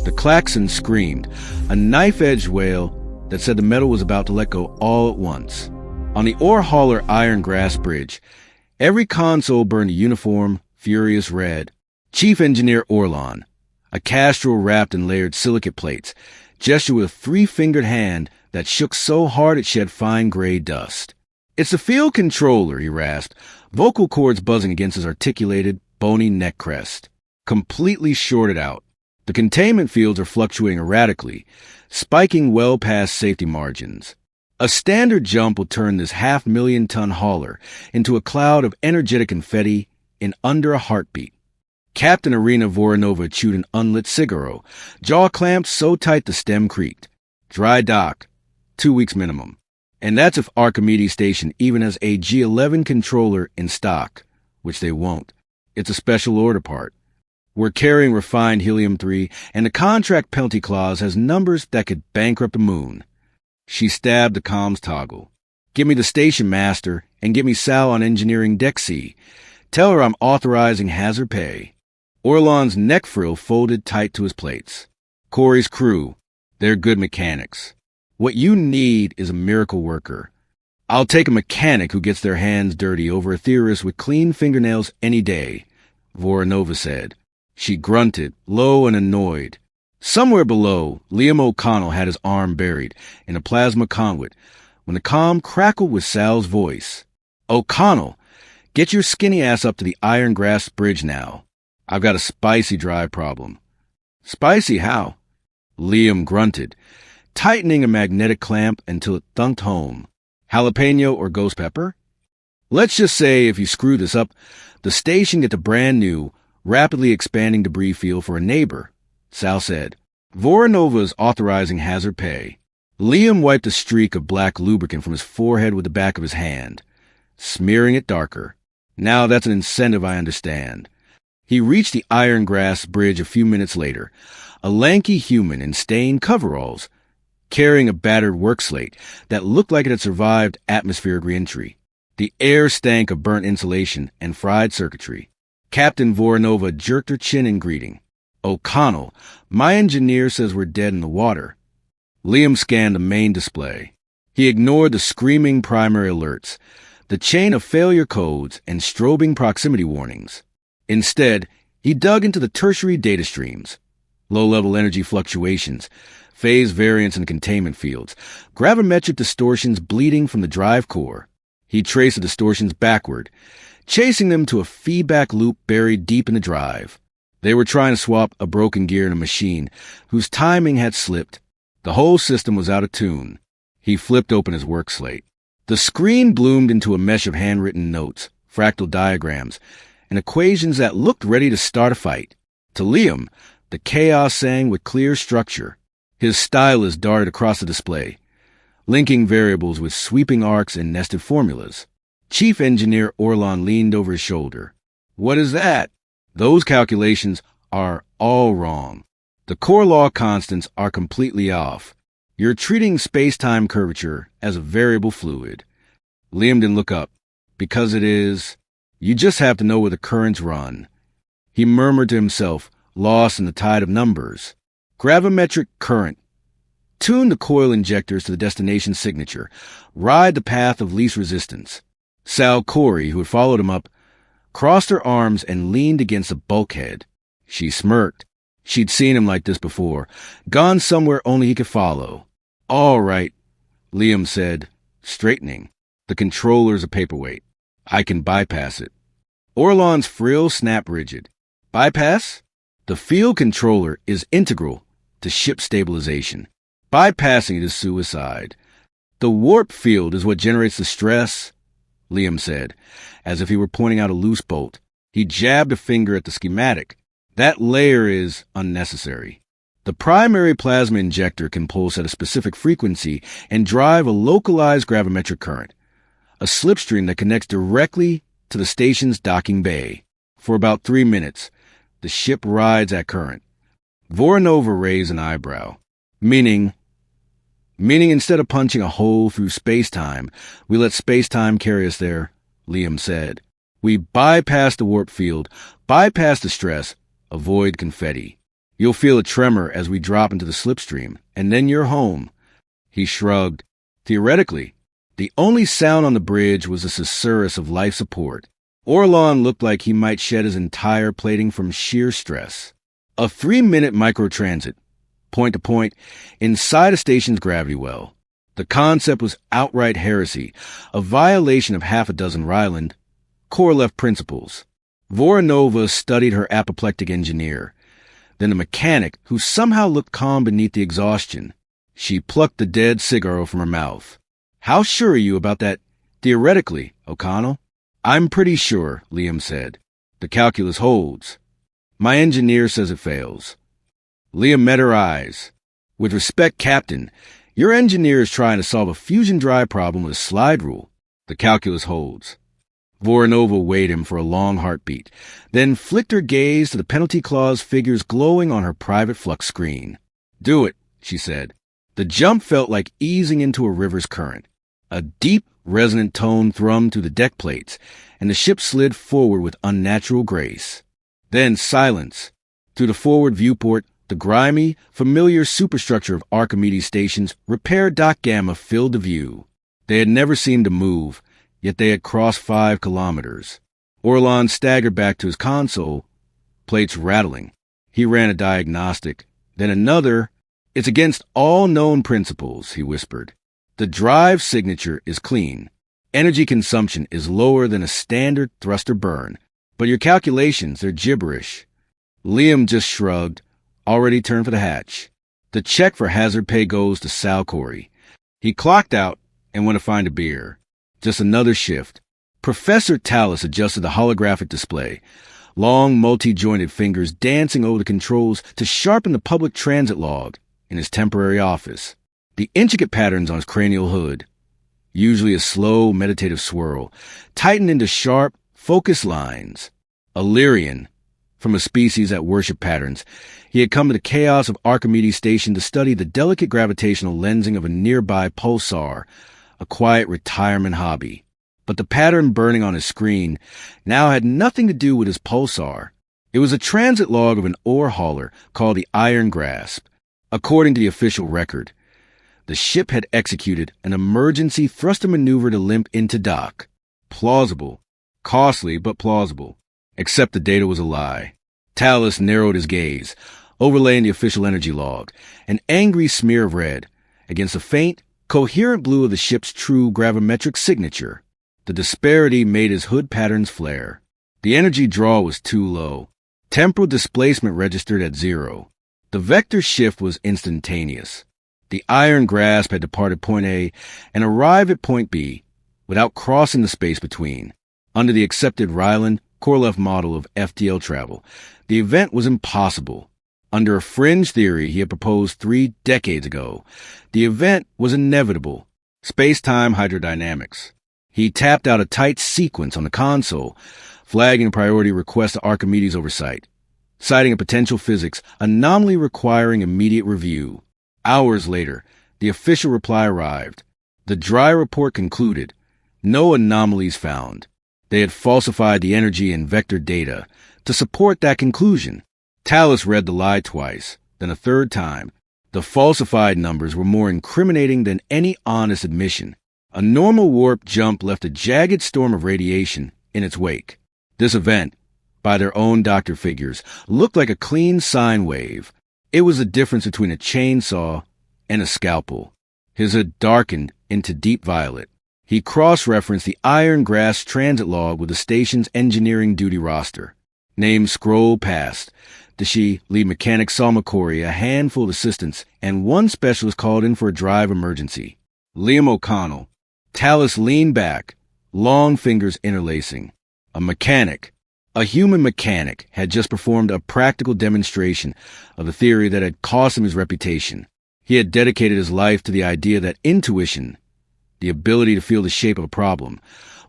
The klaxon screamed, a knife-edged wail that said the metal was about to let go all at once. On the ore hauler iron grass bridge, every console burned a uniform, furious red. Chief Engineer Orlon, a castrol wrapped in layered silicate plates, gestured with a three-fingered hand that shook so hard it shed fine gray dust. "It's the field controller," he rasped, vocal cords buzzing against his articulated, bony neck crest. "Completely shorted out. The containment fields are fluctuating erratically, spiking well past safety margins. A standard jump will turn this 500,000-ton hauler into a cloud of energetic confetti in under a heartbeat." Captain Irina Voronova chewed an unlit cigarro, jaw clamped so tight the stem creaked. "Dry dock. 2 weeks minimum. And that's if Archimedes Station even has a G11 controller in stock, which they won't. It's a special order part. We're carrying refined helium-3, and the contract penalty clause has numbers that could bankrupt the moon." She stabbed the comms toggle. "Give me the station master, and get me Sal on engineering deck C. Tell her I'm authorizing hazard pay." Orlon's neck frill folded tight to his plates. "Corey's crew. They're good mechanics. What you need is a miracle worker. I'll take a mechanic who gets their hands dirty over a theorist with clean fingernails any day," Voronova said. She grunted, low and annoyed. Somewhere below, Liam O'Connell had his arm buried in a plasma conduit when the comm crackled with Sal's voice. "O'Connell, get your skinny ass up to the iron grass bridge now. I've got a spicy drive problem." "Spicy how?" Liam grunted, tightening a magnetic clamp until it thunked home. "Jalapeno or ghost pepper?" "Let's just say if you screw this up, the station gets a brand new, rapidly expanding debris field for a neighbor," Sal said. "Voronova's authorizing hazard pay." Liam wiped a streak of black lubricant from his forehead with the back of his hand, smearing it darker. "Now that's an incentive I understand." He reached the iron grass bridge a few minutes later, a lanky human in stained coveralls, carrying a battered work slate that looked like it had survived atmospheric reentry. The air stank of burnt insulation and fried circuitry. Captain Voronova jerked her chin in greeting. "O'Connell, my engineer says we're dead in the water." Liam scanned the main display. He ignored the screaming primary alerts, the chain of failure codes, and strobing proximity warnings. Instead, he dug into the tertiary data streams. Low-level energy fluctuations, phase variance in containment fields, gravimetric distortions bleeding from the drive core. He traced the distortions backward, chasing them to a feedback loop buried deep in the drive. They were trying to swap a broken gear in a machine whose timing had slipped. The whole system was out of tune. He flipped open his work slate. The screen bloomed into a mesh of handwritten notes, fractal diagrams, and equations that looked ready to start a fight. To Liam, the chaos sang with clear structure. His stylus darted across the display, linking variables with sweeping arcs and nested formulas. Chief Engineer Orlon leaned over his shoulder. "What is that?" "Those calculations are all wrong. The core law constants are completely off. You're treating space-time curvature as a variable fluid." Liam didn't look up. "Because it is. You just have to know where the currents run." He murmured to himself, lost in the tide of numbers. "Gravimetric current. Tune the coil injectors to the destination signature. Ride the path of least resistance." Sal Corey, who had followed him up, crossed her arms and leaned against a bulkhead. She smirked. She'd seen him like this before, gone somewhere only he could follow. "All right," Liam said, straightening. "The controller's a paperweight. I can bypass it." Orlon's frill snapped rigid. "Bypass? The field controller is integral to ship stabilization. Bypassing it is suicide. The warp field is what generates the stress," Liam said, as if he were pointing out a loose bolt. He jabbed a finger at the schematic. "That layer is unnecessary. The primary plasma injector can pulse at a specific frequency and drive a localized gravimetric current, a slipstream that connects directly to the station's docking bay. For about 3 minutes, the ship rides that current." Voronova raised an eyebrow. Meaning instead of punching a hole through space-time, we let space-time carry us there," Liam said. "We bypass the warp field, bypass the stress, avoid confetti." You'll feel a tremor as we drop into the slipstream, and then you're home." He shrugged. Theoretically, the only sound on the bridge was a susurrus of life support. Orlon looked like he might shed his entire plating from sheer stress. A 3-minute microtransit, point to point, inside a station's gravity well. The concept was outright heresy, a violation of half a dozen Ryland core-left principles. Voronova studied her apoplectic engineer, then the mechanic, who somehow looked calm beneath the exhaustion. She plucked the dead cigar from her mouth. "How sure are you about that theoretically, O'Connell?" "I'm pretty sure," Liam said. "The calculus holds. My engineer says it fails." Liam met her eyes. "With respect, Captain, your engineer is trying to solve a fusion drive problem with a slide rule. The calculus holds." Voronova weighed him for a long heartbeat, then flicked her gaze to the penalty clause figures glowing on her private flux screen. "Do it," she said. The jump felt like easing into a river's current. A deep, resonant tone thrummed through the deck plates, and the ship slid forward with unnatural grace. Then silence. Through the forward viewport, the grimy, familiar superstructure of Archimedes station's repair dock gamma filled the view. They had never seemed to move, yet they had crossed 5 kilometers. Orlon staggered back to his console, plates rattling. He ran a diagnostic, then another. "It's against all known principles," he whispered. "The drive signature is clean. Energy consumption is lower than a standard thruster burn, but your calculations, they're gibberish." Liam just shrugged, already turned for the hatch. "The check for hazard pay goes to Sal Corey." He clocked out and went to find a beer. Just another shift. Professor Tallis adjusted the holographic display, long, multi-jointed fingers dancing over the controls to sharpen the public transit log in his temporary office. The intricate patterns on his cranial hood, usually a slow, meditative swirl, tightened into sharp, focused lines. A Lirian, from a species that worship patterns, he had come to the chaos of Archimedes Station to study the delicate gravitational lensing of a nearby pulsar, a quiet retirement hobby. But the pattern burning on his screen now had nothing to do with his pulsar. It was a transit log of an ore hauler called the Iron Grasp. According to the official record, the ship had executed an emergency thruster maneuver to limp into dock. Plausible. Costly, but plausible. Except the data was a lie. Tallis narrowed his gaze, overlaying the official energy log, an angry smear of red, against the faint, coherent blue of the ship's true gravimetric signature. The disparity made his hood patterns flare. The energy draw was too low. Temporal displacement registered at 0. The vector shift was instantaneous. The Iron Grasp had departed point A and arrived at point B without crossing the space between. Under the accepted Ryland core-left model of FTL travel, the event was impossible. Under a fringe theory he had proposed 3 decades ago, the event was inevitable. Space-time hydrodynamics. He tapped out a tight sequence on the console, flagging a priority request to Archimedes oversight, citing a potential physics anomaly requiring immediate review. Hours later, the official reply arrived. The dry report concluded, no anomalies found. They had falsified the energy and vector data to support that conclusion. Tallis read the lie twice, then a third time. The falsified numbers were more incriminating than any honest admission. A normal warp jump left a jagged storm of radiation in its wake. This event, by their own doctor figures, looked like a clean sine wave. It was the difference between a chainsaw and a scalpel. His hood darkened into deep violet. He cross-referenced the Iron Grasp transit log with the station's engineering duty roster. Names scrolled past. Dashi, lead mechanic Salma Corey, a handful of assistants, and one specialist called in for a drive emergency. Liam O'Connell. Tallis leaned back, long fingers interlacing. A mechanic, a human mechanic, had just performed a practical demonstration of the theory that had cost him his reputation. He had dedicated his life to the idea that intuition, the ability to feel the shape of a problem,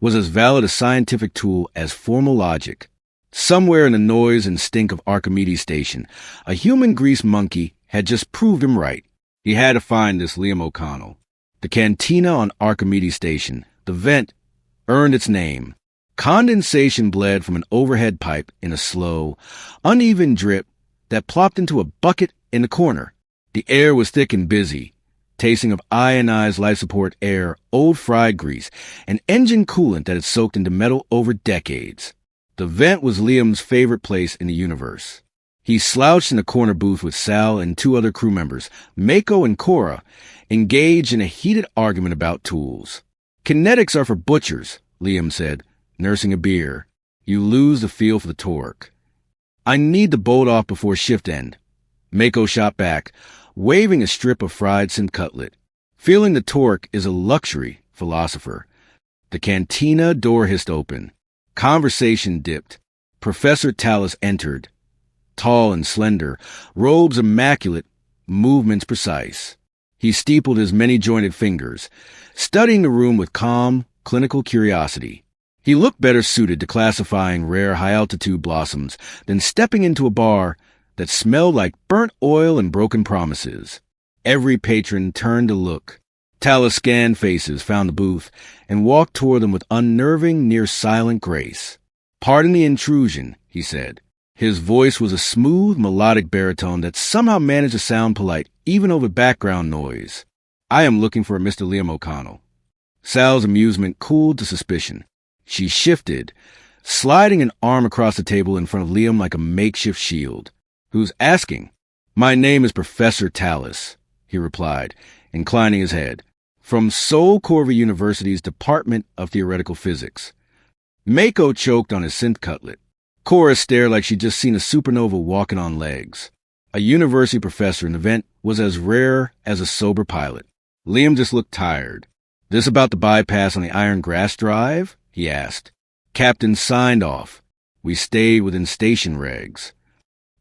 was as valid a scientific tool as formal logic. Somewhere in the noise and stink of Archimedes Station, a human grease monkey had just proved him right. He had to find this Liam O'Connell. The cantina on Archimedes Station, the vent, earned its name. Condensation bled from an overhead pipe in a slow, uneven drip that plopped into a bucket in the corner. The air was thick and busy, tasting of ionized life support air, old fried grease, and engine coolant that had soaked into metal over decades. The vent was Liam's favorite place in the universe. He slouched in a corner booth with Sal and two other crew members, Mako and Cora, engaged in a heated argument about tools. Kinetics are for butchers, Liam said, nursing a beer. You lose the feel for the torque. I need to bolt off before shift end. Mako shot back, waving a strip of fried Sim cutlet. Feeling the torque is a luxury, philosopher. The cantina door hissed open. Conversation dipped. Professor Tallis entered. Tall and slender, robes immaculate, movements precise. He steepled his many-jointed fingers, studying the room with calm, clinical curiosity. He looked better suited to classifying rare high-altitude blossoms than stepping into a bar that smelled like burnt oil and broken promises. Every patron turned to look. Tallis scanned faces, found the booth, and walked toward them with unnerving, near-silent grace. "Pardon the intrusion," he said. His voice was a smooth, melodic baritone that somehow managed to sound polite, even over background noise. "I am looking for a Mr. Liam O'Connell." Sal's amusement cooled to suspicion. She shifted, sliding an arm across the table in front of Liam like a makeshift shield. "Who's asking?" "My name is Professor Tallis," he replied, inclining his head. "From Seoul Corva University's Department of Theoretical Physics." Mako choked on his synth cutlet. Cora stared like she'd just seen a supernova walking on legs. A university professor in the vent was as rare as a sober pilot. Liam just looked tired. "This about the bypass on the Iron Grass Drive?" he asked. "Captain signed off. We stayed within station regs."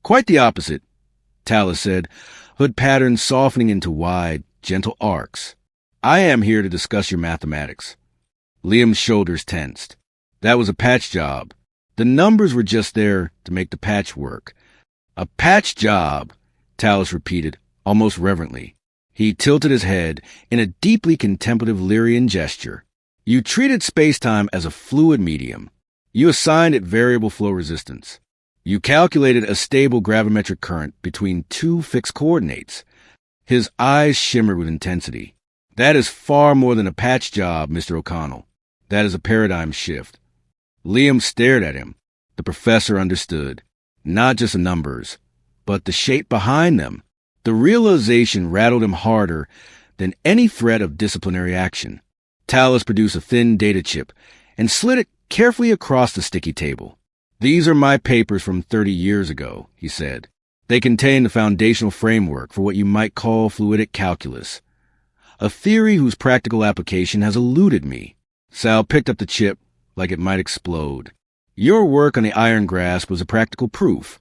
"Quite the opposite," Tallis said, hood patterns softening into wide, gentle arcs. "I am here to discuss your mathematics." Liam's shoulders tensed. That was a patch job. The numbers were just there to make the patch work. "A patch job," Tallis repeated, almost reverently. He tilted his head in a deeply contemplative Lirian gesture. "You treated space-time as a fluid medium. You assigned it variable flow resistance. You calculated a stable gravimetric current between two fixed coordinates." His eyes shimmered with intensity. "That is far more than a patch job, Mr. O'Connell. That is a paradigm shift." Liam stared at him. The professor understood. Not just the numbers, but the shape behind them. The realization rattled him harder than any threat of disciplinary action. Tallis produced a thin data chip and slid it carefully across the sticky table. "These are my papers from 30 years ago," he said. "They contain the foundational framework for what you might call fluidic calculus, a theory whose practical application has eluded me." Sal picked up the chip like it might explode. "Your work on the Iron Grass was a practical proof,"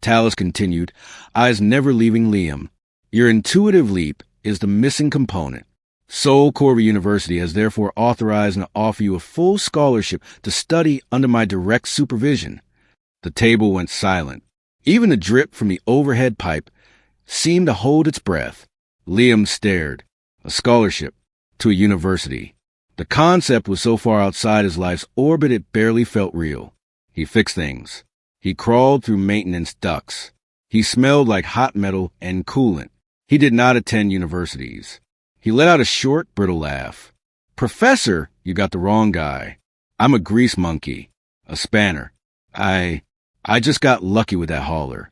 Tallis continued, eyes never leaving Liam. "Your intuitive leap is the missing component. Seoul Corva University has therefore authorized and offer you a full scholarship to study under my direct supervision." The table went silent. Even the drip from the overhead pipe seemed to hold its breath. Liam stared. A scholarship to a university. The concept was so far outside his life's orbit it barely felt real. He fixed things. He crawled through maintenance ducts. He smelled like hot metal and coolant. He did not attend universities. He let out a short, brittle laugh. "Professor, you got the wrong guy. I'm a grease monkey. A spanner. I just got lucky with that hauler."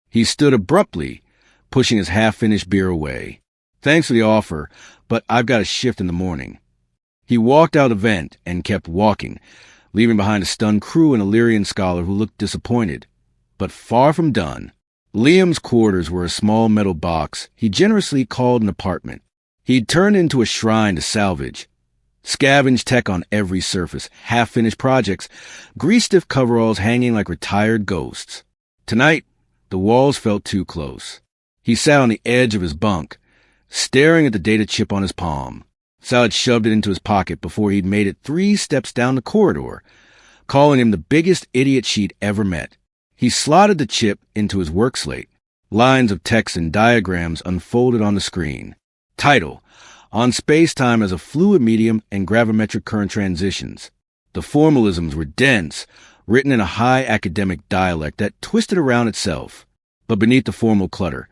He stood abruptly, pushing his half-finished beer away. "Thanks for the offer, but I've got a shift in the morning." He walked out the vent and kept walking, leaving behind a stunned crew and a Lirian scholar who looked disappointed, but far from done. Liam's quarters were a small metal box he generously called an apartment. He'd turned into a shrine to salvage. Scavenged tech on every surface, half-finished projects, grease-stiff coveralls hanging like retired ghosts. Tonight, the walls felt too close. He sat on the edge of his bunk, staring at the data chip on his palm. Sal had shoved it into his pocket before he'd made it 3 steps down the corridor, calling him the biggest idiot she'd ever met. He slotted the chip into his work slate. Lines of text and diagrams unfolded on the screen. Title: On Space-Time as a Fluid Medium and Gravimetric Current Transitions. The formalisms were dense, written in a high academic dialect that twisted around itself. But beneath the formal clutter,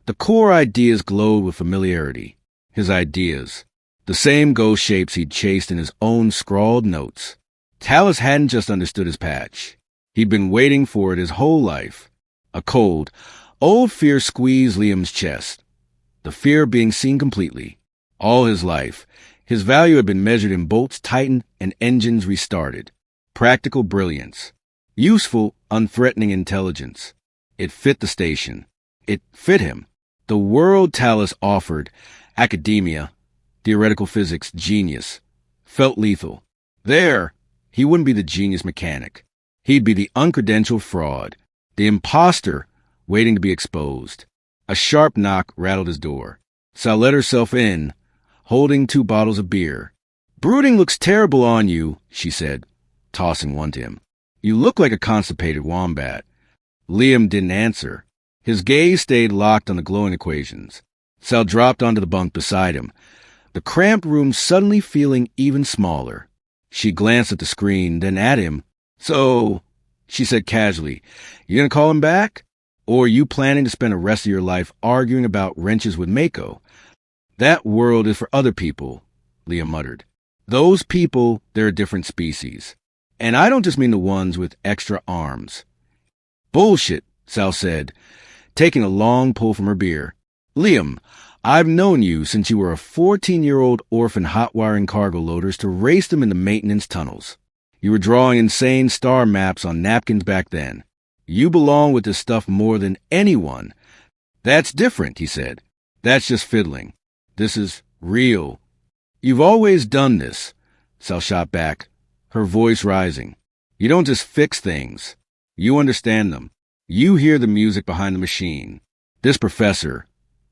the core ideas glowed with familiarity. His ideas. The same ghost shapes he'd chased in his own scrawled notes. Talus hadn't just understood his patch. He'd been waiting for it his whole life. A cold, old fear squeezed Liam's chest. The fear of being seen completely. All his life, his value had been measured in bolts tightened and engines restarted. Practical brilliance. Useful, unthreatening intelligence. It fit the station. It fit him. The world Talus offered, academia, theoretical physics, genius, felt lethal. There, he wouldn't be the genius mechanic. He'd be the uncredentialed fraud, the imposter waiting to be exposed. A sharp knock rattled his door. Sal let herself in, holding 2 bottles of beer. "Brooding looks terrible on you," she said, tossing one to him. "You look like a constipated wombat." Liam didn't answer. His gaze stayed locked on the glowing equations. Sal dropped onto the bunk beside him, the cramped room suddenly feeling even smaller. She glanced at the screen, then at him. "So," she said casually, "you gonna call him back? Or are you planning to spend the rest of your life arguing about wrenches with Mako?" "That world is for other people," Liam muttered. "Those people, they're a different species. And I don't just mean the ones with extra arms." "Bullshit," Sal said, taking a long pull from her beer. "Liam, I've known you since you were a 14-year-old orphan hot-wiring cargo loaders to race them in the maintenance tunnels. You were drawing insane star maps on napkins back then. You belong with this stuff more than anyone." "That's different," he said. "That's just fiddling. This is real." "You've always done this," Sal shot back, her voice rising. "You don't just fix things. You understand them. You hear the music behind the machine. This professor,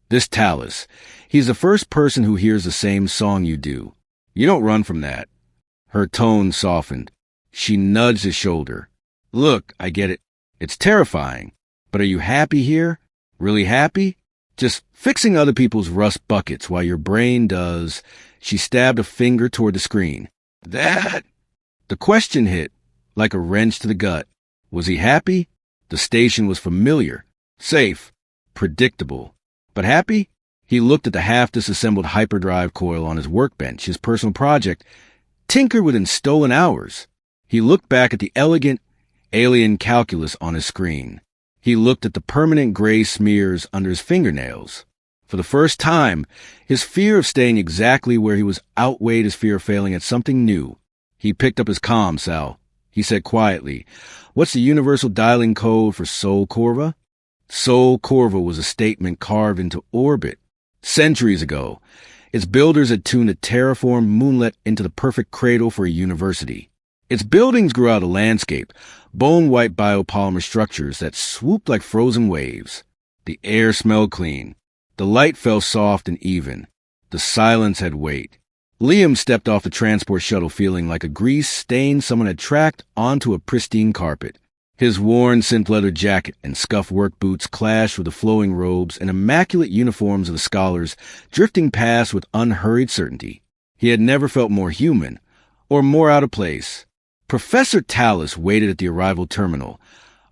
this Talus, he's the first person who hears the same song you do. You don't run from that." Her tone softened. She nudged his shoulder. "Look, I get it. It's terrifying. But are you happy here? Really happy? Just fixing other people's rust buckets while your brain does..." She stabbed a finger toward the screen. "That..." The question hit, like a wrench to the gut. Was he happy? The station was familiar, safe, predictable. But happy? He looked at the half-disassembled hyperdrive coil on his workbench, his personal project, tinkered within stolen hours. He looked back at the elegant, alien calculus on his screen. He looked at the permanent gray smears under his fingernails. For the first time, his fear of staying exactly where he was outweighed his fear of failing at something new. He picked up his comm, Sal. He said quietly, "What's the universal dialing code for Sol Corva?" Sol Corva was a statement carved into orbit. Centuries ago, its builders had tuned a terraformed moonlet into the perfect cradle for a university. Its buildings grew out of landscape, bone-white biopolymer structures that swooped like frozen waves. The air smelled clean. The light fell soft and even. The silence had weight. Liam stepped off the transport shuttle feeling like a grease stain someone had tracked onto a pristine carpet. His worn synth-leather jacket and scuffed work boots clashed with the flowing robes and immaculate uniforms of the scholars drifting past with unhurried certainty. He had never felt more human, or more out of place. Professor Talus waited at the arrival terminal,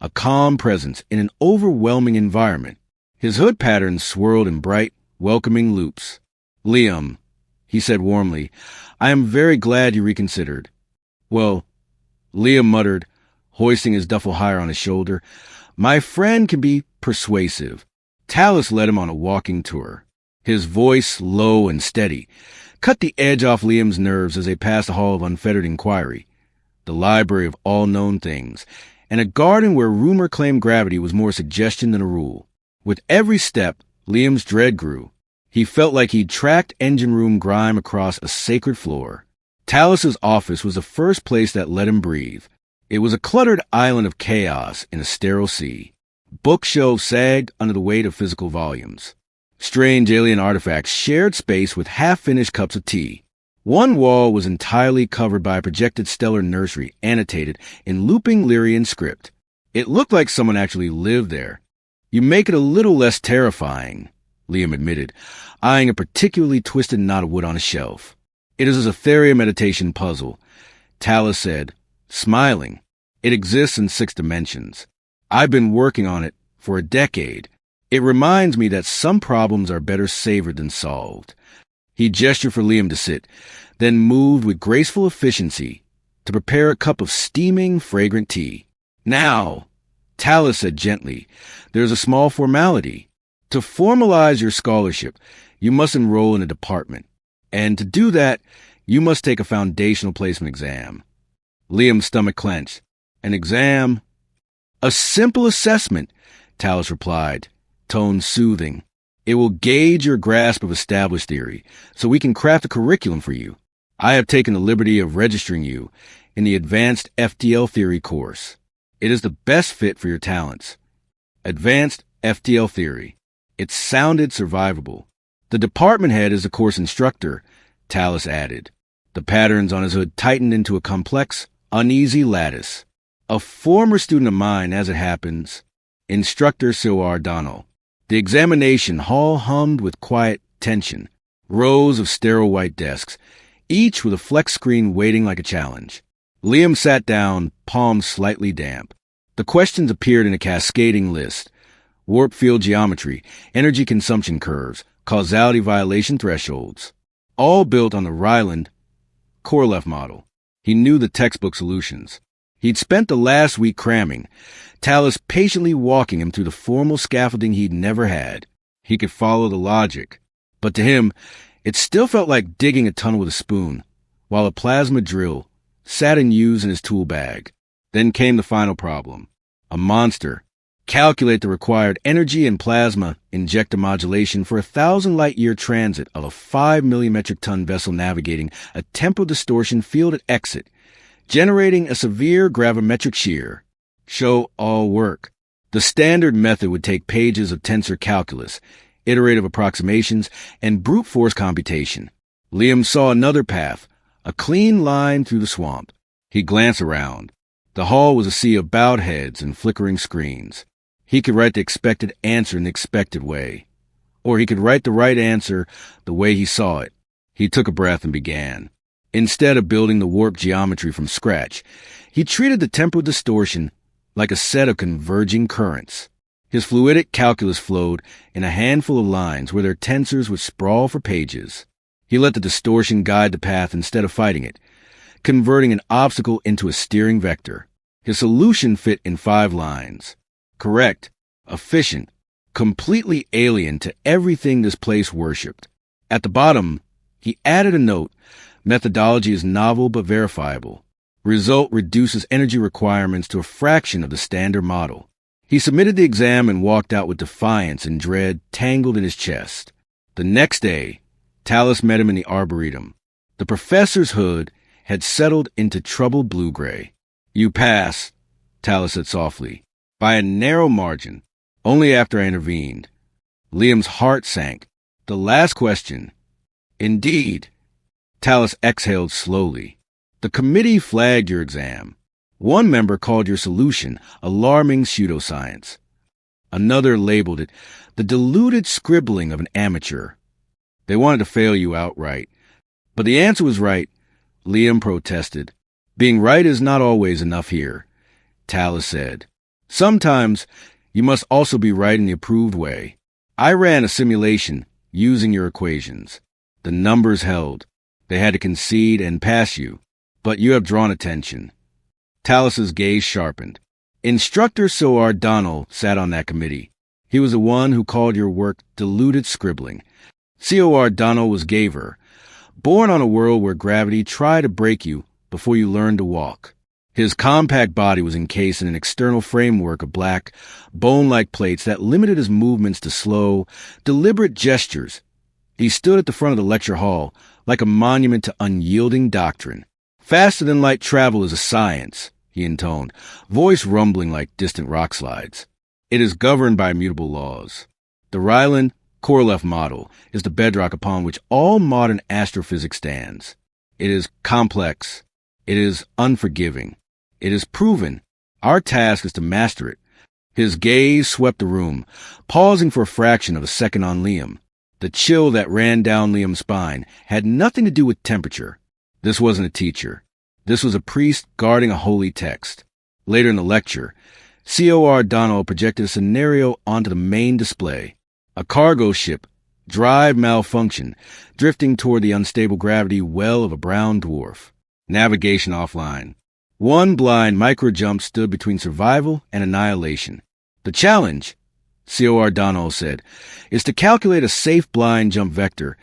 a calm presence in an overwhelming environment. His hood patterns swirled in bright, welcoming loops. "Liam," he said warmly, "I am very glad you reconsidered." "Well," Liam muttered, hoisting his duffel higher on his shoulder, "my friend can be persuasive." Talus led him on a walking tour. His voice, low and steady, cut the edge off Liam's nerves as they passed a hall of unfettered inquiry, the library of all known things, and a garden where rumor claimed gravity was more suggestion than a rule. With every step, Liam's dread grew. He felt like he'd tracked engine room grime across a sacred floor. Talus's office was the first place that let him breathe. It was a cluttered island of chaos in a sterile sea. Bookshelves sagged under the weight of physical volumes. Strange alien artifacts shared space with half-finished cups of tea. One wall was entirely covered by a projected stellar nursery annotated in looping Lirian script. It looked like someone actually lived there. "You make it a little less terrifying," Liam admitted, eyeing a particularly twisted knot of wood on a shelf. "It is a Theria meditation puzzle," Talus said, smiling. "It exists in 6 dimensions. I've been working on it for a decade. It reminds me that some problems are better savored than solved. He gestured for Liam to sit, then moved with graceful efficiency to prepare a cup of steaming, fragrant tea. Now, Talus said gently, there's a small formality. To formalize your scholarship, you must enroll in a department. And to do that, you must take a foundational placement exam. Liam's stomach clenched. An exam? A simple assessment, Talus replied, tone soothing. It will gauge your grasp of established theory, so we can craft a curriculum for you. I have taken the liberty of registering you in the Advanced FTL Theory course. It is the best fit for your talents. Advanced FTL Theory. It sounded survivable. The department head is the course instructor, Talus added. The patterns on his hood tightened into a complex, uneasy lattice. A former student of mine, as it happens, Instructor Sir Donald. The examination hall hummed with quiet tension. Rows of sterile white desks, each with a flex screen waiting like a challenge. Liam sat down, palms slightly damp. The questions appeared in a cascading list. Warp field geometry, energy consumption curves, causality violation thresholds. All built on the Ryland Korolev model. He knew the textbook solutions. He'd spent the last week cramming, Talus patiently walking him through the formal scaffolding he'd never had. He could follow the logic, but to him, it still felt like digging a tunnel with a spoon, while a plasma drill sat unused in his tool bag. Then came the final problem. A monster. Calculate the required energy and plasma injector modulation for 1,000 light-year transit of a 5 million metric ton vessel navigating a temporal distortion field at exit, generating a severe gravimetric shear. Show all work. The standard method would take pages of tensor calculus, iterative approximations, and brute force computation. Liam saw another path, a clean line through the swamp. He glanced around. The hall was a sea of bowed heads and flickering screens. He could write the expected answer in the expected way. Or he could write the right answer the way he saw it. He took a breath and began. Instead of building the warp geometry from scratch, he treated the temporal distortion like a set of converging currents. His fluidic calculus flowed in a handful of lines where their tensors would sprawl for pages. He let the distortion guide the path instead of fighting it, converting an obstacle into a steering vector. His solution fit in 5 lines. Correct, efficient, completely alien to everything this place worshipped. At the bottom, he added a note. Methodology is novel but verifiable. Result reduces energy requirements to a fraction of the standard model. He submitted the exam and walked out with defiance and dread tangled in his chest. The next day, Talus met him in the arboretum. The professor's hood had settled into troubled blue-gray. You pass, Talus said softly, by a narrow margin, only after I intervened. Liam's heart sank. The last question. Indeed. Talus exhaled slowly. The committee flagged your exam. One member called your solution alarming pseudoscience. Another labeled it the deluded scribbling of an amateur. They wanted to fail you outright. But the answer was right, Liam protested. Being right is not always enough here, Talus said. Sometimes you must also be right in the approved way. I ran a simulation using your equations. The numbers held. They had to concede and pass you. But you have drawn attention. Talus's gaze sharpened. Instructor Sir Donald sat on that committee. He was the one who called your work deluded scribbling. Sir Donald was Gaver, born on a world where gravity tried to break you before you learned to walk. His compact body was encased in an external framework of black, bone-like plates that limited his movements to slow, deliberate gestures. He stood at the front of the lecture hall like a monument to unyielding doctrine. Faster-than-light travel is a science, he intoned, voice rumbling like distant rock slides. It is governed by immutable laws. The Ryland Korolev model is the bedrock upon which all modern astrophysics stands. It is complex. It is unforgiving. It is proven. Our task is to master it. His gaze swept the room, pausing for a fraction of a second on Liam. The chill that ran down Liam's spine had nothing to do with temperature. This wasn't a teacher. This was a priest guarding a holy text. Later in the lecture, COR Donald projected a scenario onto the main display. A cargo ship, drive malfunction, drifting toward the unstable gravity well of a brown dwarf. Navigation offline. One blind micro-jump stood between survival and annihilation. The challenge, COR Donald said, is to calculate a safe blind jump vector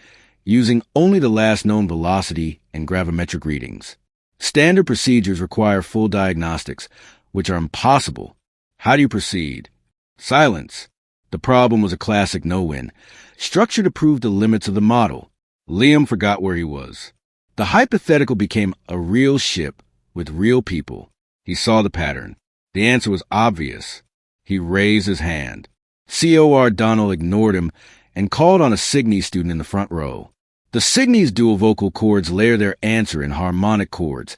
using only the last known velocity and gravimetric readings. Standard procedures require full diagnostics, which are impossible. How do you proceed? Silence. The problem was a classic no-win. Structure to prove the limits of the model. Liam forgot where he was. The hypothetical became a real ship with real people. He saw the pattern. The answer was obvious. He raised his hand. COR Donald ignored him and called on a Signy student in the front row. The Signy's dual vocal chords layer their answer in harmonic chords,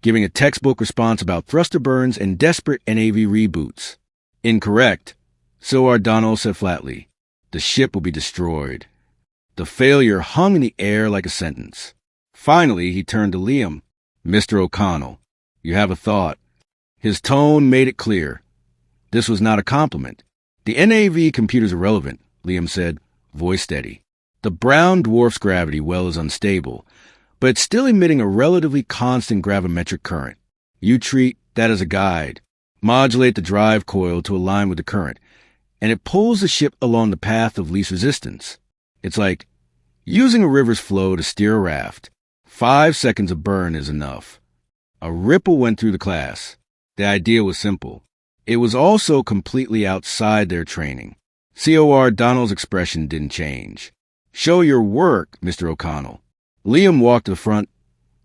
giving a textbook response about thruster burns and desperate NAV reboots. Incorrect, COR Donald said flatly. The ship will be destroyed. The failure hung in the air like a sentence. Finally, he turned to Liam. Mr. O'Connell, you have a thought. His tone made it clear. This was not a compliment. The NAV computer's irrelevant, Liam said, voice steady. The brown dwarf's gravity well is unstable, but it's still emitting a relatively constant gravimetric current. You treat that as a guide. Modulate the drive coil to align with the current, and it pulls the ship along the path of least resistance. It's like using a river's flow to steer a raft. 5 seconds of burn is enough. A ripple went through the class. The idea was simple. It was also completely outside their training. COR Donald's expression didn't change. Show your work, Mr. O'Connell. Liam walked to the front,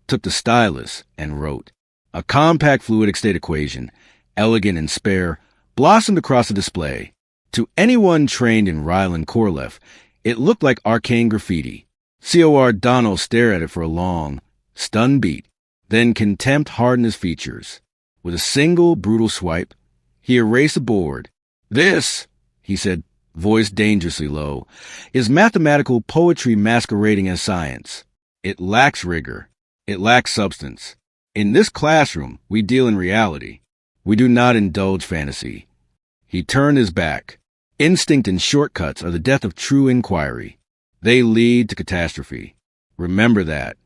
took the stylus, and wrote. A compact fluidic state equation, elegant and spare, blossomed across the display. To anyone trained in Ryland Corleff, it looked like arcane graffiti. COR Donald stared at it for a long, stunned beat. Then contempt hardened his features. With a single, brutal swipe, he erased the board. This, he said, voice dangerously low, is mathematical poetry masquerading as science. It lacks rigor. It lacks substance. In this classroom, we deal in reality. We do not indulge fantasy. He turned his back. Instinct and shortcuts are the death of true inquiry. They lead to catastrophe. Remember that.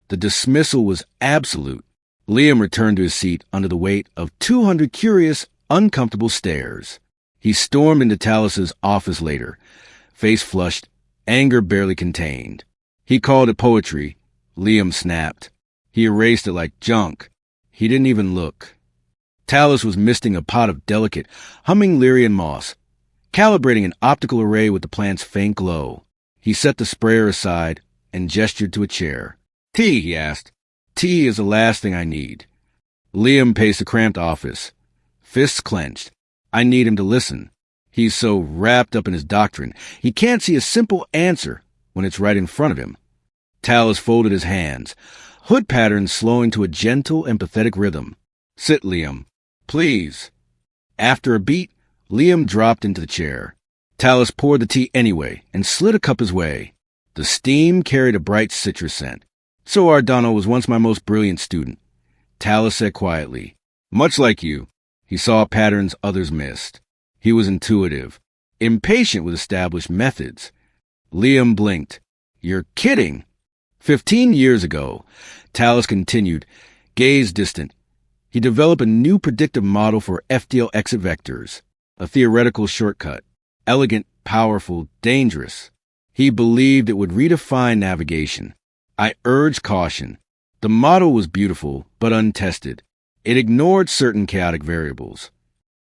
The dismissal was absolute. Liam returned to his seat under the weight of 200 curious, uncomfortable stares. He stormed into Talus's office later, face flushed, anger barely contained. He called it poetry. Liam snapped. He erased it like junk. He didn't even look. Talus was misting a pot of delicate, humming Lirian moss, calibrating an optical array with the plant's faint glow. He set the sprayer aside and gestured to a chair. Tea, he asked. Tea is the last thing I need. Liam paced the cramped office, fists clenched. I need him to listen. He's so wrapped up in his doctrine, he can't see a simple answer when it's right in front of him. Talus folded his hands, hood patterns slowing to a gentle, empathetic rhythm. Sit, Liam. Please. After a beat, Liam dropped into the chair. Talus poured the tea anyway and slid a cup his way. The steam carried a bright citrus scent. COR Donald was once my most brilliant student. Talus said quietly. Much like you, he saw patterns others missed. He was intuitive, impatient with established methods. Liam blinked. You're kidding. 15 years ago, Talus continued, gaze distant. He developed a new predictive model for FDL exit vectors, a theoretical shortcut. Elegant, powerful, dangerous. He believed it would redefine navigation. I urged caution. The model was beautiful, but untested. It ignored certain chaotic variables.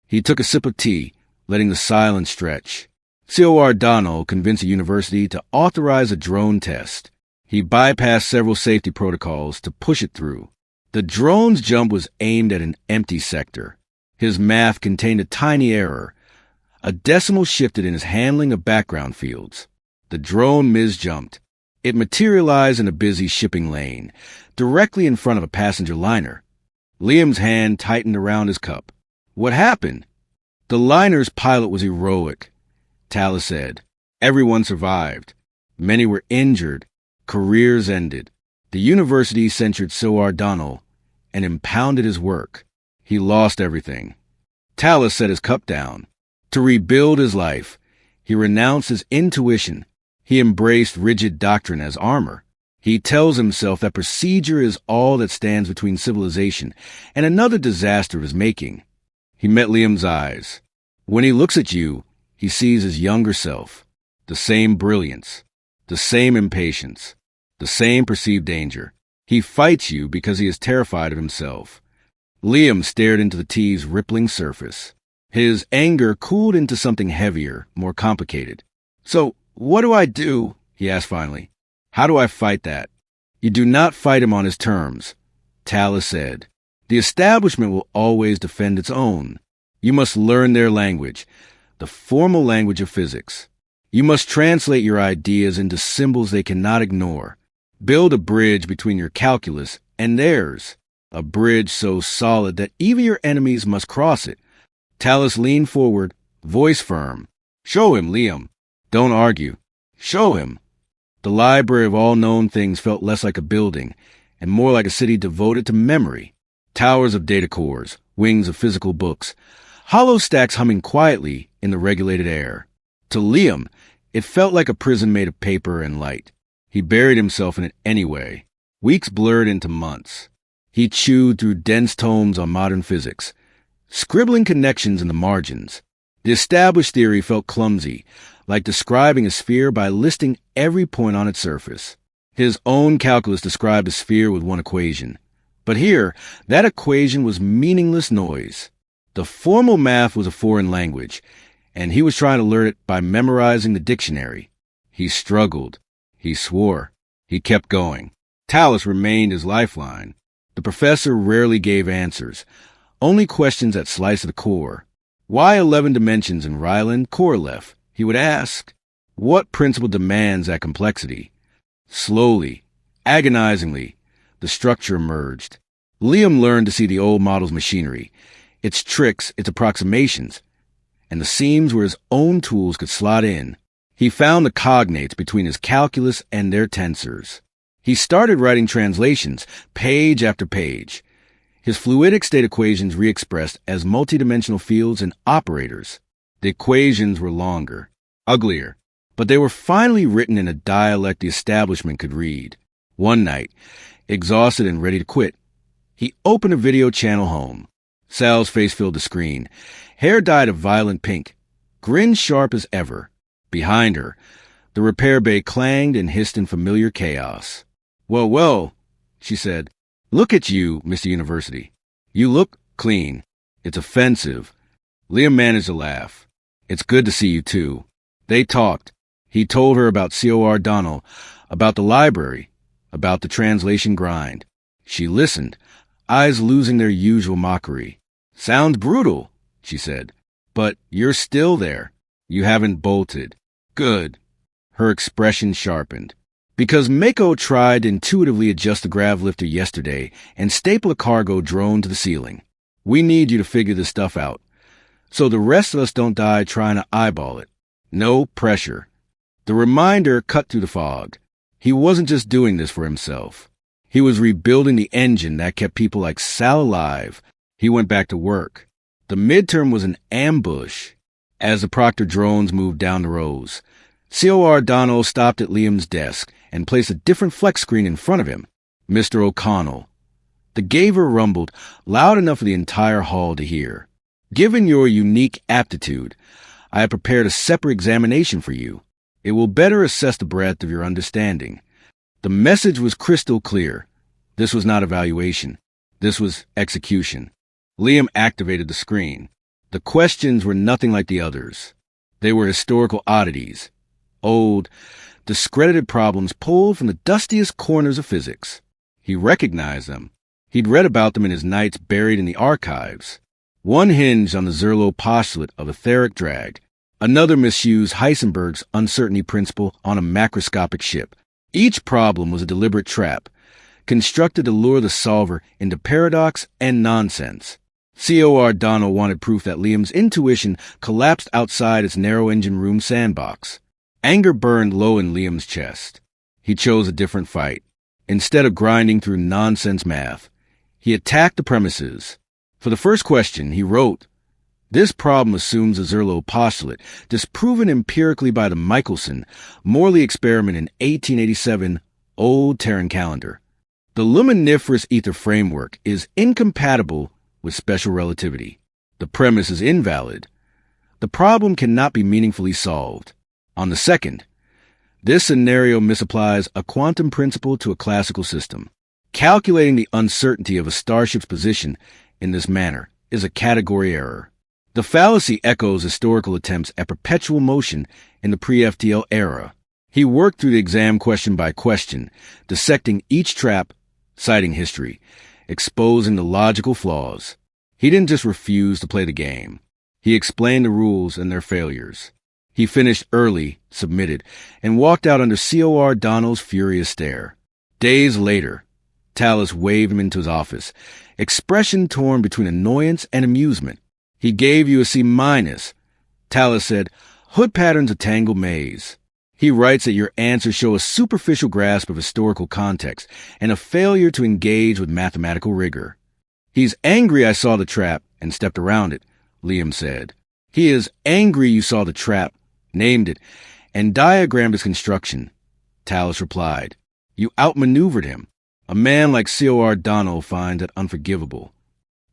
He took a sip of tea, letting the silence stretch. COR Donald convinced a university to authorize a drone test. He bypassed several safety protocols to push it through. The drone's jump was aimed at an empty sector. His math contained a tiny error. A decimal shifted in his handling of background fields. The drone misjumped. It materialized in a busy shipping lane, directly in front of a passenger liner. Liam's hand tightened around his cup. What happened? The liner's pilot was heroic, Talus said. Everyone survived. Many were injured. Careers ended. The university censured COR Donald and impounded his work. He lost everything. Talus set his cup down. To rebuild his life, he renounced his intuition. He embraced rigid doctrine as armor. He tells himself that procedure is all that stands between civilization and another disaster of his making. He met Liam's eyes. When he looks at you, he sees his younger self. The same brilliance, the same impatience, the same perceived danger. He fights you because he is terrified of himself. Liam stared into the tea's rippling surface. His anger cooled into something heavier, more complicated. "So, what do I do?" he asked finally. "How do I fight that?" "You do not fight him on his terms," Talus said. "The establishment will always defend its own. You must learn their language, the formal language of physics. You must translate your ideas into symbols they cannot ignore. Build a bridge between your calculus and theirs, a bridge so solid that even your enemies must cross it." Talus leaned forward, voice firm. "Show him, Liam. Don't argue. Show him." The library of all known things felt less like a building and more like a city devoted to memory. Towers of data cores, wings of physical books, hollow stacks humming quietly in the regulated air. To Liam, it felt like a prison made of paper and light. He buried himself in it anyway. Weeks blurred into months. He chewed through dense tomes on modern physics, scribbling connections in the margins. The established theory felt clumsy, like describing a sphere by listing every point on its surface. His own calculus described a sphere with one equation. But here, that equation was meaningless noise. The formal math was a foreign language, and he was trying to learn it by memorizing the dictionary. He struggled. He swore. He kept going. Talus remained his lifeline. The professor rarely gave answers, only questions that sliced the core. Why 11 dimensions in Ryland Korolev? He would ask. What principle demands that complexity? Slowly, agonizingly, the structure emerged. Liam learned to see the old model's machinery, its tricks, its approximations, and the seams where his own tools could slot in. He found the cognates between his calculus and their tensors. He started writing translations, page after page. His fluidic state equations re-expressed as multidimensional fields and operators. The equations were longer, uglier, but they were finally written in a dialect the establishment could read. One night, exhausted and ready to quit, he opened a video channel home. Sal's face filled the screen, hair dyed a violent pink, grin sharp as ever. Behind her, the repair bay clanged and hissed in familiar chaos. "Well, well," she said. "Look at you, Mr. University. You look clean. It's offensive." Liam managed to laugh. "It's good to see you, too." They talked. He told her about Cor Donnell, about the library, about the translation grind. She listened, eyes losing their usual mockery. "Sounds brutal," she said. "But you're still there. You haven't bolted." "Good." Her expression sharpened. "Because Mako tried to intuitively adjust the grav lifter yesterday and staple a cargo drone to the ceiling. We need you to figure this stuff out, so the rest of us don't die trying to eyeball it. No pressure." The reminder cut through the fog. He wasn't just doing this for himself. He was rebuilding the engine that kept people like Sal alive. He went back to work. The midterm was an ambush. As the Proctor drones moved down the rows, Cor Donnell stopped at Liam's desk and placed a different flex screen in front of him. "Mr. O'Connell." The Gaver rumbled, loud enough for the entire hall to hear. "Given your unique aptitude, I have prepared a separate examination for you. It will better assess the breadth of your understanding." The message was crystal clear. This was not evaluation. This was execution. Liam activated the screen. The questions were nothing like the others. They were historical oddities. Old, discredited problems pulled from the dustiest corners of physics. He recognized them. He'd read about them in his nights buried in the archives. One hinged on the Zerlo postulate of etheric drag. Another misused Heisenberg's uncertainty principle on a macroscopic ship. Each problem was a deliberate trap, constructed to lure the solver into paradox and nonsense. Cor Donnell wanted proof that Liam's intuition collapsed outside its narrow engine room sandbox. Anger burned low in Liam's chest. He chose a different fight. Instead of grinding through nonsense math, he attacked the premises. For the first question, he wrote, This problem assumes a Zerlo postulate, disproven empirically by the Michelson Morley experiment in 1887 Old Terran calendar. The luminiferous ether framework is incompatible with special relativity. The premise is invalid. The problem cannot be meaningfully solved. On the second, this scenario misapplies a quantum principle to a classical system. Calculating the uncertainty of a starship's position in this manner is a category error. The fallacy echoes historical attempts at perpetual motion in the pre-FTL era. He worked through the exam question by question, dissecting each trap, citing history, exposing the logical flaws. He didn't just refuse to play the game. He explained the rules and their failures. He finished early, submitted, and walked out under COR Donald's furious stare. Days later, Tallis waved him into his office, expression torn between annoyance and amusement. He gave you a C-. Tallis said, "Hood pattern's a tangled maze." He writes that your answers show a superficial grasp of historical context and a failure to engage with mathematical rigor. "He's angry I saw the trap and stepped around it," Liam said. "He is angry you saw the trap, named it, and diagrammed its construction," Tallis replied. "You outmaneuvered him. A man like COR Donald finds that unforgivable."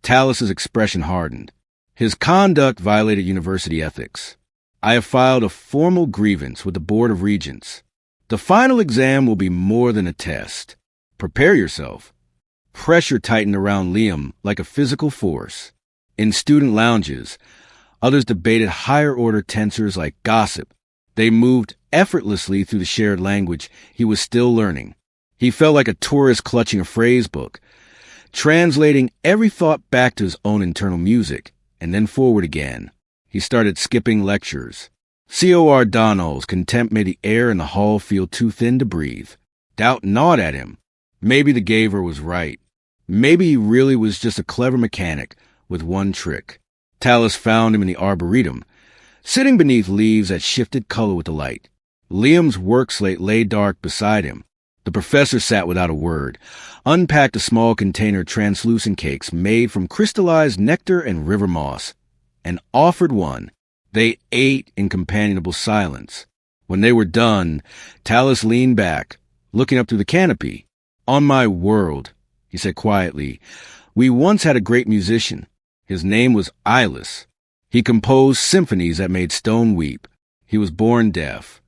Tallis's expression hardened. His conduct violated university ethics. "I have filed a formal grievance with the Board of Regents. The final exam will be more than a test. Prepare yourself." Pressure tightened around Liam like a physical force. In student lounges, others debated higher-order tensors like gossip. They moved effortlessly through the shared language he was still learning. He felt like a tourist clutching a phrase book, translating every thought back to his own internal music, and then forward again. He started skipping lectures. COR Donald's contempt made the air in the hall feel too thin to breathe. Doubt gnawed at him. Maybe the Gaver was right. Maybe he really was just a clever mechanic with one trick. Tallis found him in the arboretum, sitting beneath leaves that shifted color with the light. Liam's work slate lay dark beside him. The professor sat without a word, unpacked a small container of translucent cakes made from crystallized nectar and river moss, and offered one. They ate in companionable silence. When they were done, Tallis leaned back, looking up through the canopy. "On my world," he said quietly, "we once had a great musician. His name was Eyeless. He composed symphonies that made stone weep. He was born deaf."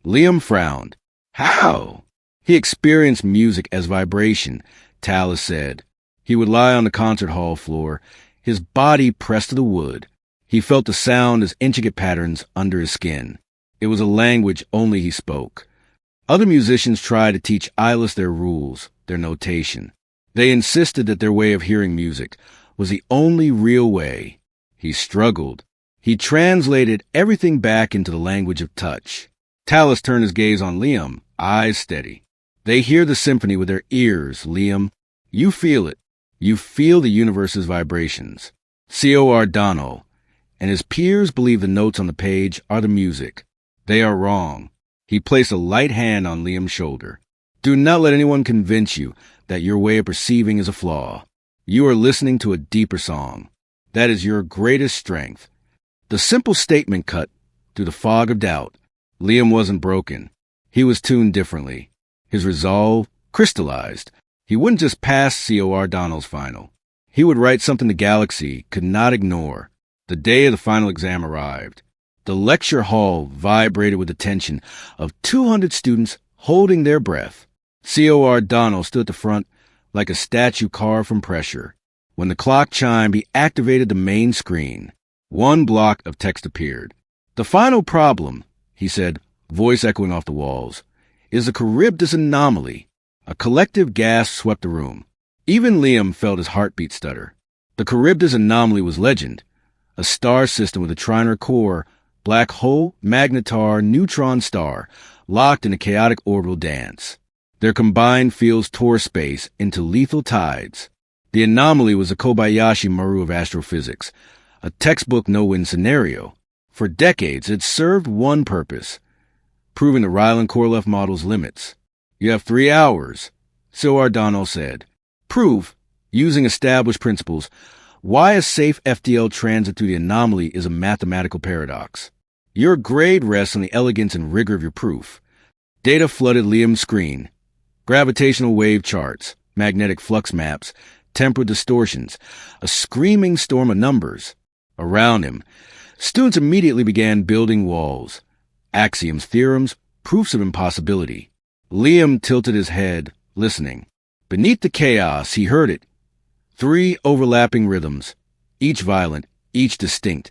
Liam frowned. "How?" "He experienced music as vibration," Tallis said. He would lie on the concert hall floor, his body pressed to the wood. He felt the sound as intricate patterns under his skin. It was a language only he spoke. Other musicians tried to teach Eyeless their rules, their notation. They insisted that their way of hearing music was the only real way. He struggled. He translated everything back into the language of touch. Tallis turned his gaze on Liam, eyes steady. "They hear the symphony with their ears, Liam. You feel it. You feel the universe's vibrations. COR Donald and his peers believe the notes on the page are the music. They are wrong." He placed a light hand on Liam's shoulder. "Do not let anyone convince you that your way of perceiving is a flaw. You are listening to a deeper song. That is your greatest strength." The simple statement cut through the fog of doubt. Liam wasn't broken. He was tuned differently. His resolve crystallized. He wouldn't just pass COR Donald's final. He would write something the galaxy could not ignore. The day of the final exam arrived. The lecture hall vibrated with the tension of 200 students holding their breath. COR Donald stood at the front like a statue carved from pressure. When the clock chimed, he activated the main screen. One block of text appeared. "The final problem," he said, voice echoing off the walls, "is the Caribdus Anomaly." A collective gasp swept the room. Even Liam felt his heartbeat stutter. The Caribdus Anomaly was legend, a star system with a triner core, black hole, magnetar, neutron star, locked in a chaotic orbital dance. Their combined fields tore space into lethal tides. The anomaly was a Kobayashi Maru of astrophysics, a textbook no-win scenario. For decades, it served one purpose, proving the Rylan-Korolev model's limits. "You have 3 hours," COR Donald said. "Prove, using established principles, Why a safe FTL transit through the anomaly is a mathematical paradox. Your grade rests on the elegance and rigor of your proof. Data flooded Liam's screen. Gravitational wave charts, magnetic flux maps, temporal distortions, a screaming storm of numbers. Around him, students immediately began building walls. Axioms, theorems, proofs of impossibility. Liam tilted his head, listening. Beneath the chaos, he heard it. 3 overlapping rhythms, each violent, each distinct,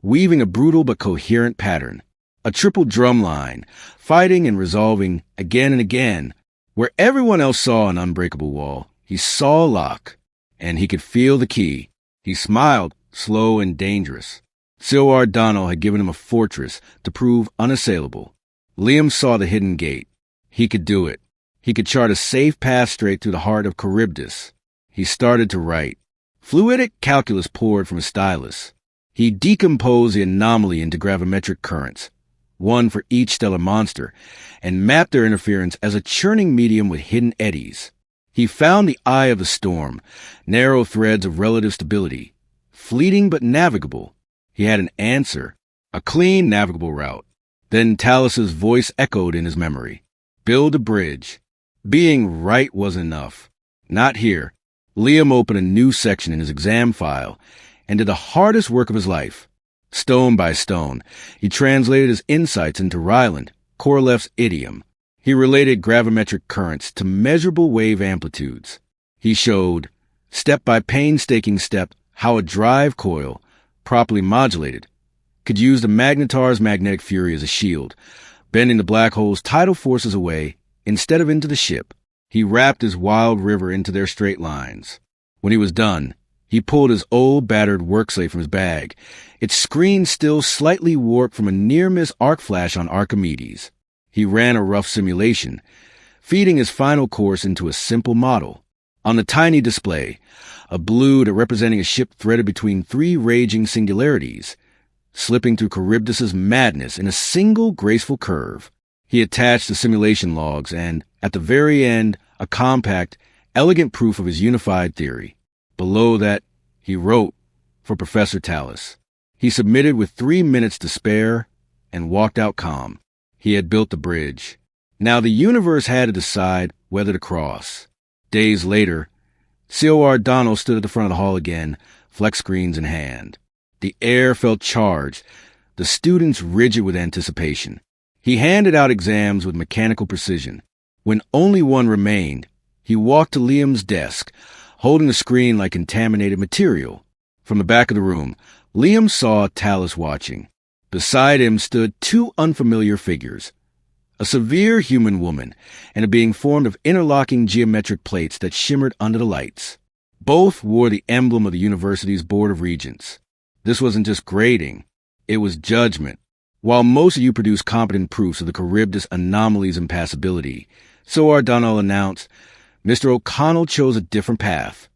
weaving a brutal but coherent pattern. A triple drum line, fighting and resolving again and again. Where everyone else saw an unbreakable wall, he saw a lock, and he could feel the key. He smiled, slow and dangerous. Sci-Fi Donald had given him a fortress to prove unassailable. Liam saw the hidden gate. He could do it. He could chart a safe path straight through the heart of Caribdus. He started to write. Fluidic calculus poured from his stylus. He decomposed the anomaly into gravimetric currents, one for each stellar monster, and mapped their interference as a churning medium with hidden eddies. He found the eye of the storm, narrow threads of relative stability, fleeting but navigable. He had an answer, a clean, navigable route. Then Talus's voice echoed in his memory. Build a bridge. Being right was enough. Not here. Liam opened a new section in his exam file and did the hardest work of his life. Stone by stone, he translated his insights into Ryland, Korolev's idiom. He related gravimetric currents to measurable wave amplitudes. He showed, step by painstaking step, how a drive coil, properly modulated, could use the magnetar's magnetic fury as a shield, bending the black hole's tidal forces away instead of into the ship. He wrapped his wild river into their straight lines. When he was done, he pulled his old battered workslate from his bag, its screen still slightly warped from a near-miss arc flash on Archimedes. He ran a rough simulation, feeding his final course into a simple model. On the tiny display, a blue representing a ship threaded between 3 raging singularities, slipping through Charybdis's madness in a single graceful curve. He attached the simulation logs and, at the very end, a compact, elegant proof of his unified theory. Below that, he wrote, for Professor Talus. He submitted with 3 minutes to spare and walked out calm. He had built the bridge. Now the universe had to decide whether to cross. Days later, Sci-Fi Donald stood at the front of the hall again, flex screens in hand. The air felt charged, the students rigid with anticipation. He handed out exams with mechanical precision. When only one remained, he walked to Liam's desk, holding the screen like contaminated material. From the back of the room, Liam saw Talus watching. Beside him stood 2 unfamiliar figures, a severe human woman and a being formed of interlocking geometric plates that shimmered under the lights. Both wore the emblem of the university's Board of Regents. This wasn't just grading, it was judgment. While most of you produce competent proofs of the Caribdus Anomaly's impassibility, Sci-Fi Donald announced, Mr. O'Connell chose a different path.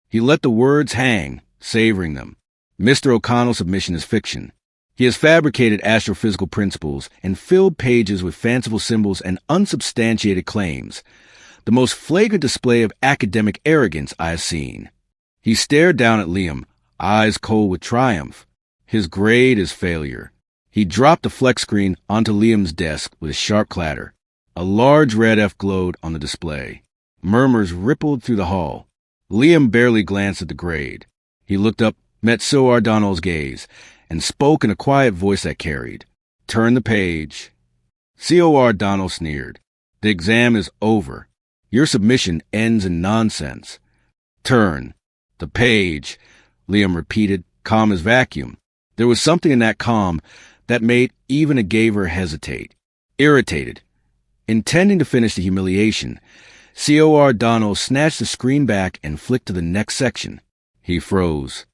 He let the words hang, savoring them. Mr. O'Connell's submission is fiction. He has fabricated astrophysical principles and filled pages with fanciful symbols and unsubstantiated claims, the most flagrant display of academic arrogance I have seen. He stared down at Liam, eyes cold with triumph. His grade is failure. He dropped the flex screen onto Liam's desk with a sharp clatter. A large red F glowed on the display. Murmurs rippled through the hall. Liam barely glanced at the grade. He looked up, met Sci-Fi Donald's gaze, and spoke in a quiet voice that carried. Turn the page. Sci-Fi Donald sneered. The exam is over. Your submission ends in nonsense. Turn. The page, Liam repeated, calm as vacuum. There was something in that calm that made even a Gaver hesitate. Irritated. Intending to finish the humiliation, Sci-Fi Donald snatched the screen back and flicked to the next section. He froze.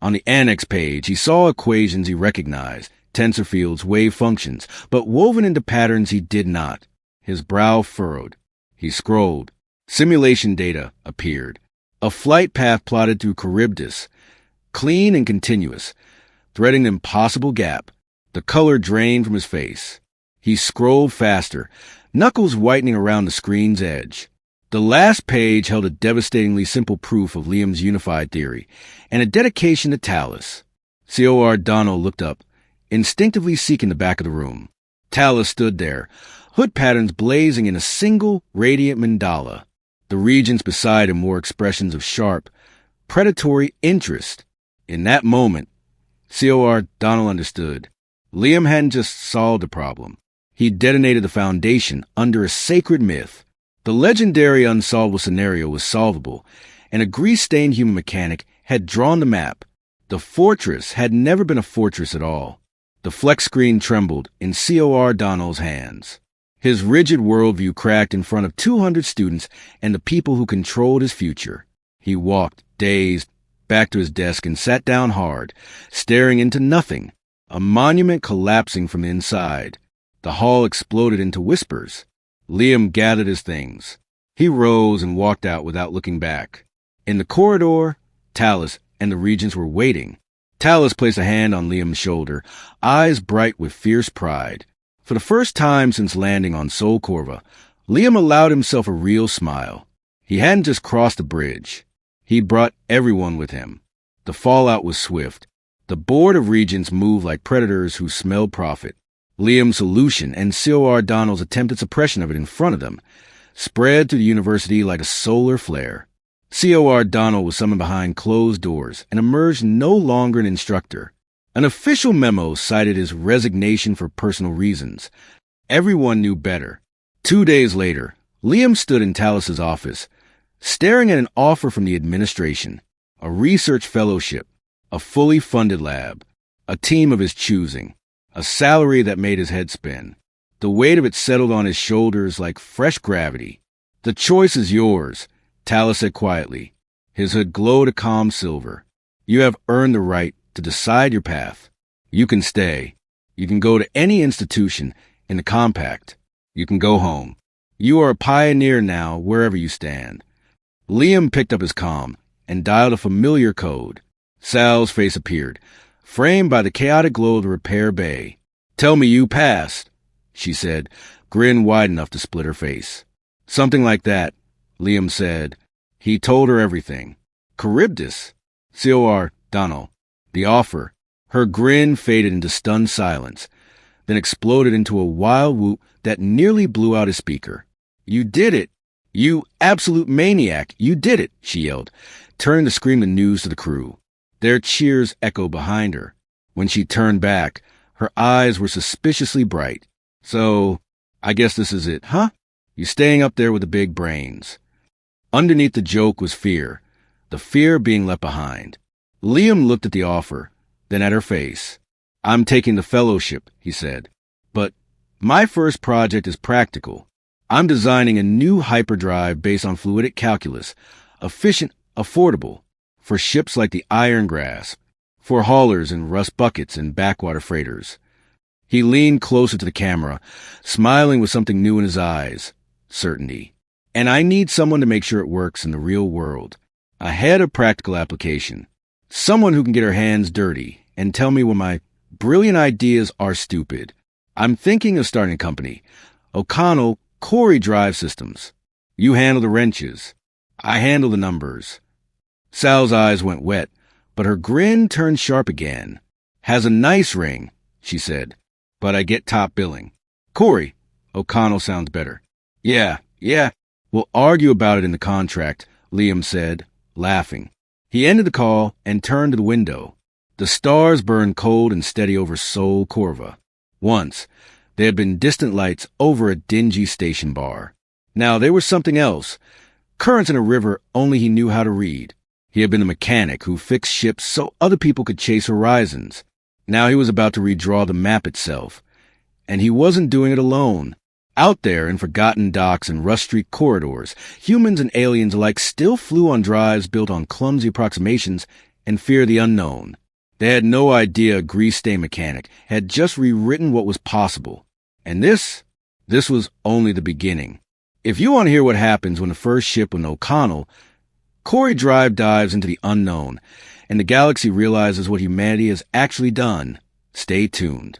On the annex page, he saw equations he recognized, tensor fields, wave functions, but woven into patterns he did not. His brow furrowed. He scrolled. Simulation data appeared. A flight path plotted through Caribdus, clean and continuous, threading an impossible gap. The color drained from his face. He scrolled faster, knuckles whitening around the screen's edge. The last page held a devastatingly simple proof of Liam's unified theory, and a dedication to Talus. Cor Donald looked up, instinctively seeking the back of the room. Talus stood there, hood patterns blazing in a single radiant mandala. The regents beside him wore expressions of sharp, predatory interest. In that moment, Cor Donald understood. Liam hadn't just solved a problem. He detonated the foundation under a sacred myth. The legendary unsolvable scenario was solvable, and a grease-stained human mechanic had drawn the map. The fortress had never been a fortress at all. The flex screen trembled in Cor Donald's hands. His rigid worldview cracked in front of 200 students and the people who controlled his future. He walked, dazed, back to his desk and sat down hard, staring into nothing, a monument collapsing from the inside. The hall exploded into whispers. Liam gathered his things. He rose and walked out without looking back. In the corridor, Talus and the regents were waiting. Talus placed a hand on Liam's shoulder, eyes bright with fierce pride. For the first time since landing on Sol Corva, Liam allowed himself a real smile. He hadn't just crossed the bridge. He brought everyone with him. The fallout was swift. The board of regents moved like predators who smelled profit. Liam's solution and Cor Donald's attempted suppression of it in front of them spread through the university like a solar flare. Cor Donald was summoned behind closed doors and emerged no longer an instructor. An official memo cited his resignation for personal reasons. Everyone knew better. 2 days later, Liam stood in Talus's office, staring at an offer from the administration, a research fellowship, a fully funded lab, a team of his choosing, a salary that made his head spin. The weight of it settled on his shoulders like fresh gravity. "The choice is yours," Talus said quietly. His hood glowed a calm silver. "You have earned the right to decide your path. You can stay. You can go to any institution in the compact. You can go home. You are a pioneer now, wherever you stand." Liam picked up his comm and dialed a familiar code. Sal's face appeared, framed by the chaotic glow of the repair bay. "Tell me you passed," she said, grin wide enough to split her face. "Something like that," Liam said. He told her everything. Charybdis, Cor Donald, the offer. Her grin faded into stunned silence, then exploded into a wild whoop that nearly blew out his speaker. "You did it! You absolute maniac! You did it!" she yelled, turning to scream the news to the crew. Their cheers echoed behind her. When she turned back, her eyes were suspiciously bright. "So, I guess this is it, huh? You staying up there with the big brains." Underneath the joke was fear, the fear of being left behind. Liam looked at the offer, then at her face. "I'm taking the fellowship," he said. "But my first project is practical. I'm designing a new hyperdrive based on fluidic calculus, efficient, affordable, for ships like the Iron Grasp, for haulers and rust buckets and backwater freighters." He leaned closer to the camera, smiling with something new in his eyes, certainty. "And I need someone to make sure it works in the real world. A head of practical application. Someone who can get her hands dirty and tell me when my brilliant ideas are stupid. I'm thinking of starting a company. O'Connell, Corey Drive Systems. You handle the wrenches. I handle the numbers." Sal's eyes went wet, but her grin turned sharp again. "Has a nice ring," she said, "but I get top billing. Corey, O'Connell sounds better." Yeah. "We'll argue about it in the contract," Liam said, laughing. He ended the call and turned to the window. The stars burned cold and steady over Sol Corva. Once, there had been distant lights over a dingy station bar. Now they were something else. Currents in a river only he knew how to read. He had been the mechanic who fixed ships so other people could chase horizons. Now he was about to redraw the map itself. And he wasn't doing it alone. Out there in forgotten docks and rust streak corridors, humans and aliens alike still flew on drives built on clumsy approximations and fear the unknown. They had no idea a grease-stained mechanic had just rewritten what was possible. And this was only the beginning. If you want to hear what happens when the first ship with O'Connell, Corey Drive dives into the unknown, and the galaxy realizes what humanity has actually done, stay tuned.